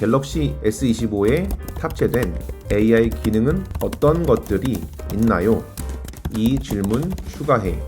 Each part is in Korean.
갤럭시 S25에 탑재된 AI 기능은 어떤 것들이 있나요? 이 질문 추가해.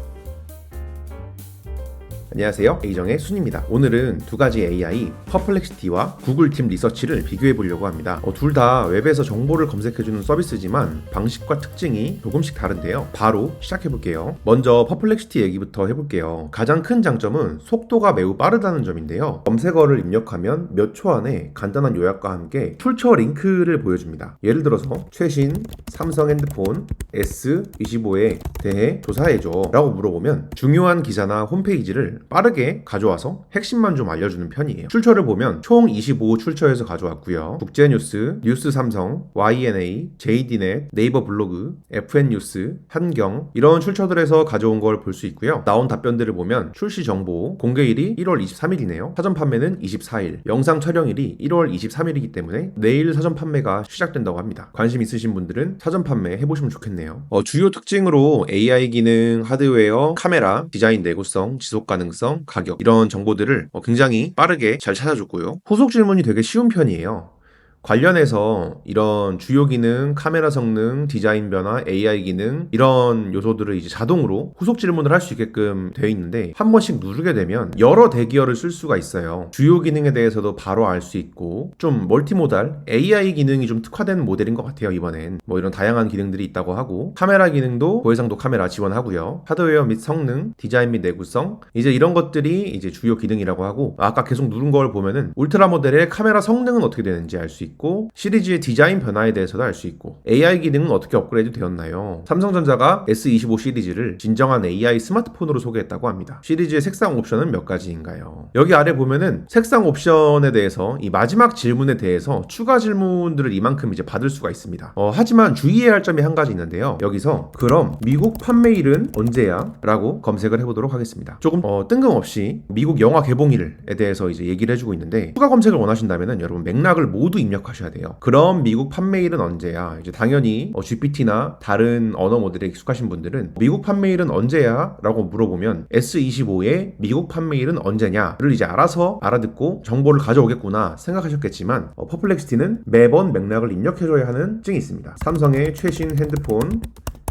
안녕하세요, 에이정의 순입니다. 오늘은 두 가지 AI, 퍼플렉시티와 구글 딥 리서치를 비교해 보려고 합니다. 둘 다 웹에서 정보를 검색해주는 서비스지만 방식과 특징이 조금씩 다른데요. 바로 시작해 볼게요. 먼저 퍼플렉시티 얘기부터 해볼게요. 가장 큰 장점은 속도가 매우 빠르다는 점인데요. 검색어를 입력하면 몇 초 안에 간단한 요약과 함께 출처 링크를 보여줍니다. 예를 들어서 최신 삼성 핸드폰 S25에 대해 조사해줘 라고 물어보면 중요한 기사나 홈페이지를 빠르게 가져와서 핵심만 좀 알려주는 편이에요. 출처를 보면 총 25 출처에서 가져왔고요. 국제뉴스, 뉴스삼성, YNA, JDnet, 네이버 블로그, FN뉴스, 한경 이런 출처들에서 가져온 걸 볼 수 있고요. 나온 답변들을 보면 출시 정보, 공개일이 1월 23일이네요. 사전 판매는 24일, 영상 촬영일이 1월 23일이기 때문에 내일 사전 판매가 시작된다고 합니다. 관심 있으신 분들은 사전 판매 해보시면 좋겠네요. 주요 특징으로 AI 기능, 하드웨어, 카메라, 디자인 내구성, 지속 가능성, 가격 이런 정보들을 굉장히 빠르게 잘 찾아줬고요. 후속 질문이 되게 쉬운 편이에요. 관련해서 이런 주요 기능, 카메라 성능, 디자인 변화, AI 기능 이런 요소들을 이제 자동으로 후속 질문을 할 수 있게끔 되어 있는데 한 번씩 누르게 되면 여러 대기어를 쓸 수가 있어요. 주요 기능에 대해서도 바로 알 수 있고 좀 멀티모달, AI 기능이 좀 특화된 모델인 것 같아요. 이번엔 이런 다양한 기능들이 있다고 하고 카메라 기능도 고해상도 카메라 지원하고요. 하드웨어 및 성능, 디자인 및 내구성 이제 이런 것들이 이제 주요 기능이라고 하고 아까 계속 누른 걸 보면은 울트라 모델의 카메라 성능은 어떻게 되는지 알 수 있고 시리즈의 디자인 변화에 대해서도 알 수 있고 AI 기능은 어떻게 업그레이드 되었나요? 삼성전자가 S25 시리즈를 진정한 AI 스마트폰으로 소개했다고 합니다. 시리즈의 색상 옵션은 몇 가지인가요? 여기 아래 보면은 색상 옵션에 대해서 이 마지막 질문에 대해서 추가 질문들을 이만큼 이제 받을 수가 있습니다. 하지만 주의해야 할 점이 한 가지 있는데요. 여기서 그럼 미국 판매일은 언제야? 라고 검색을 해보도록 하겠습니다. 조금 뜬금없이 미국 영화 개봉일에 대해서 이제 얘기를 해주고 있는데 추가 검색을 원하신다면은 여러분 맥락을 모두 입력하셔야 돼요. 그럼 미국 판매일은 언제야? 이제 당연히 GPT나 다른 언어 모델에 익숙하신 분들은 미국 판매일은 언제야? 라고 물어보면 S25의 미국 판매일은 언제냐를 이제 알아서 알아듣고 정보를 가져오겠구나 생각하셨겠지만 퍼플렉시티는 매번 맥락을 입력해줘야 하는 특징이 있습니다. 삼성의 최신 핸드폰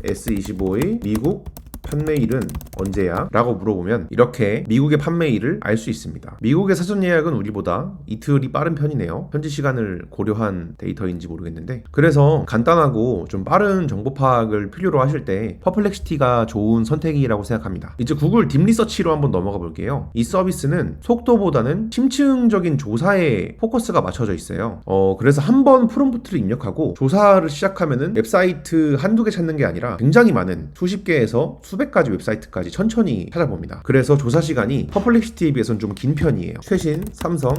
S25의 미국 판매일은 언제야? 라고 물어보면 이렇게 미국의 판매일을 알 수 있습니다. 미국의 사전 예약은 우리보다 이틀이 빠른 편이네요. 현지 시간을 고려한 데이터인지 모르겠는데 그래서 간단하고 좀 빠른 정보 파악을 필요로 하실 때 퍼플렉시티가 좋은 선택이라고 생각합니다. 이제 구글 딥 리서치로 한번 넘어가 볼게요. 이 서비스는 속도보다는 심층적인 조사에 포커스가 맞춰져 있어요. 그래서 한번 프롬프트를 입력하고 조사를 시작하면은 웹사이트 한두 개 찾는 게 아니라 굉장히 많은 수십 개에서 수백 가지 웹사이트까지 천천히 찾아봅니다. 그래서 조사 시간이 퍼플렉시티에 비해서는 좀 긴 편이에요. 최신 삼성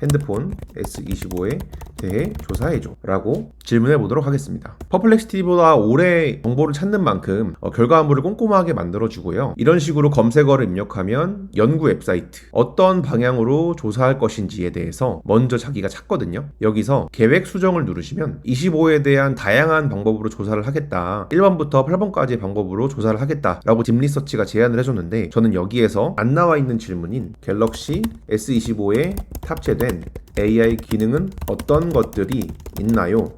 핸드폰 S25에 대해 조사해줘 라고 질문해 보도록 하겠습니다. 퍼플렉시티보다 오래 정보를 찾는 만큼 결과물을 꼼꼼하게 만들어주고요. 이런 식으로 검색어를 입력하면 연구 웹사이트 어떤 방향으로 조사할 것인지에 대해서 먼저 자기가 찾거든요. 여기서 계획 수정을 누르시면 25에 대한 다양한 방법으로 조사를 하겠다. 1번부터 8번까지의 방법으로 조사를 하겠다 라고 딥리서치가 제안을 해줬는데 저는 여기에서 안 나와 있는 질문인 갤럭시 S25에 탑재된 AI 기능은 어떤 것들이 있나요?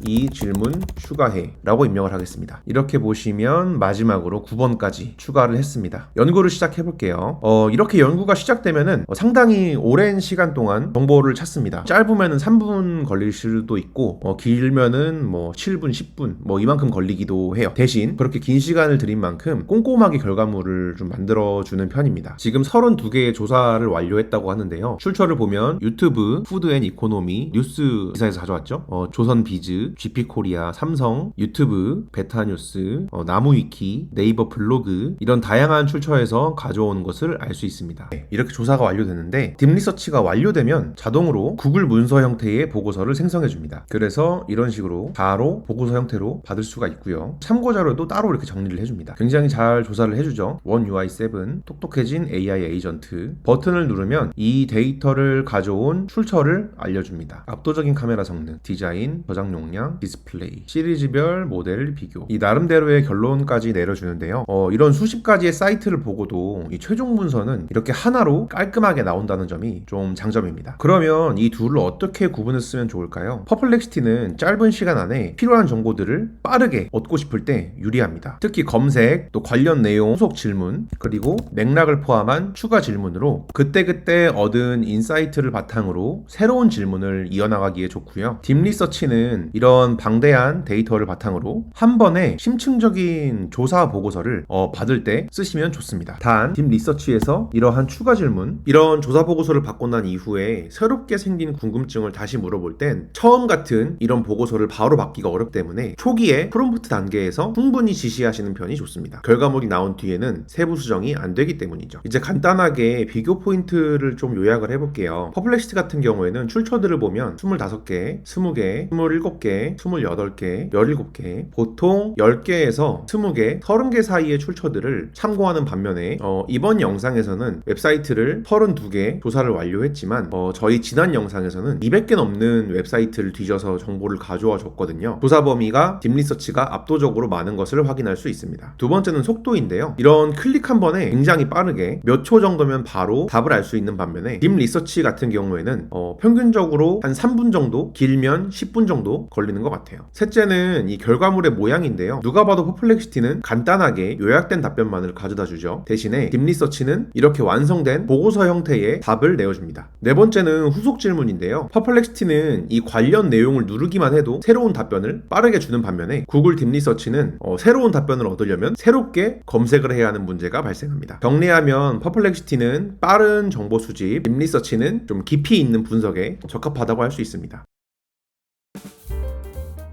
이 질문 추가해 라고 입력을 하겠습니다. 이렇게 보시면 마지막으로 9번까지 추가를 했습니다. 연구를 시작해 볼게요. 이렇게 연구가 시작되면은 상당히 오랜 시간 동안 정보를 찾습니다. 짧으면은 3분 걸릴 수도 있고 길면은 7분, 10분 이만큼 걸리기도 해요. 대신 그렇게 긴 시간을 들인 만큼 꼼꼼하게 결과물을 좀 만들어주는 편입니다. 지금 32개의 조사를 완료했다고 하는데요. 출처를 보면 유튜브, 푸드 앤 이코노미, 뉴스 기사에서 가져왔죠. 조선비즈, GP코리아, 삼성, 유튜브, 베타뉴스, 나무위키, 네이버 블로그 이런 다양한 출처에서 가져오는 것을 알 수 있습니다. 이렇게 조사가 완료되는데 딥리서치가 완료되면 자동으로 구글 문서 형태의 보고서를 생성해 줍니다. 그래서 이런 식으로 바로 보고서 형태로 받을 수가 있고요. 참고자료도 따로 이렇게 정리를 해줍니다. 굉장히 잘 조사를 해주죠. 원 UI7 똑똑해진 AI 에이전트 버튼을 누르면 이 데이터를 가져온 출처를 알려줍니다. 압도적인 카메라 성능, 디자인, 저장 용량 방향, 디스플레이, 시리즈별 모델 비교. 이 나름대로의 결론까지 내려주는데요. 이런 수십 가지의 사이트를 보고도 이 최종 문서는 이렇게 하나로 깔끔하게 나온다는 점이 좀 장점입니다. 그러면 이 둘을 어떻게 구분을 쓰면 좋을까요? 퍼플렉시티는 짧은 시간 안에 필요한 정보들을 빠르게 얻고 싶을 때 유리합니다. 특히 검색, 또 관련 내용, 후속 질문, 그리고 맥락을 포함한 추가 질문으로 그때그때 얻은 인사이트를 바탕으로 새로운 질문을 이어나가기에 좋고요. 딥리서치는 이런 방대한 데이터를 바탕으로 한 번에 심층적인 조사 보고서를 받을 때 쓰시면 좋습니다. 단 딥리서치에서 이러한 추가 질문, 이런 조사 보고서를 받고 난 이후에 새롭게 생긴 궁금증을 다시 물어볼 땐 처음 같은 이런 보고서를 바로 받기가 어렵기 때문에 초기에 프롬프트 단계에서 충분히 지시하시는 편이 좋습니다. 결과물이 나온 뒤에는 세부 수정이 안 되기 때문이죠. 이제 간단하게 비교 포인트를 좀 요약을 해볼게요. 퍼플렉시티 같은 경우에는 출처들을 보면 25개, 20개, 27개, 28개, 17개, 보통 10개에서 20개, 30개 사이의 출처들을 참고하는 반면에 이번 영상에서는 웹사이트를 32개 조사를 완료했지만 저희 지난 영상에서는 200개 넘는 웹사이트를 뒤져서 정보를 가져와 줬거든요. 조사 범위가 딥리서치가 압도적으로 많은 것을 확인할 수 있습니다. 두 번째는 속도인데요. 이런 클릭 한 번에 굉장히 빠르게 몇 초 정도면 바로 답을 알 수 있는 반면에 딥리서치 같은 경우에는 평균적으로 한 3분 정도, 길면 10분 정도 걸리는 것 같아요. 셋째는 이 결과물의 모양인데요. 누가 봐도 퍼플렉시티는 간단하게 요약된 답변만을 가져다 주죠. 대신에 딥리서치는 이렇게 완성된 보고서 형태의 답을 내어줍니다. 네 번째는 후속 질문인데요. 퍼플렉시티는 이 관련 내용을 누르기만 해도 새로운 답변을 빠르게 주는 반면에 구글 딥리서치는 새로운 답변을 얻으려면 새롭게 검색을 해야 하는 문제가 발생합니다. 정리하면 퍼플렉시티는 빠른 정보 수집, 딥리서치는 좀 깊이 있는 분석에 적합하다고 할 수 있습니다.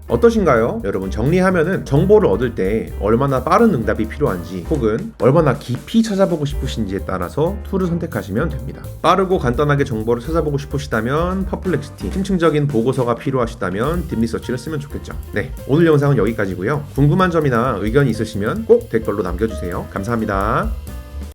어떠신가요? 여러분, 정리하면은 정보를 얻을 때 얼마나 빠른 응답이 필요한지 혹은 얼마나 깊이 찾아보고 싶으신지에 따라서 툴을 선택하시면 됩니다. 빠르고 간단하게 정보를 찾아보고 싶으시다면 퍼플렉시티, 심층적인 보고서가 필요하시다면 딥리서치를 쓰면 좋겠죠. 네, 오늘 영상은 여기까지고요. 궁금한 점이나 의견이 있으시면 꼭 댓글로 남겨주세요. 감사합니다.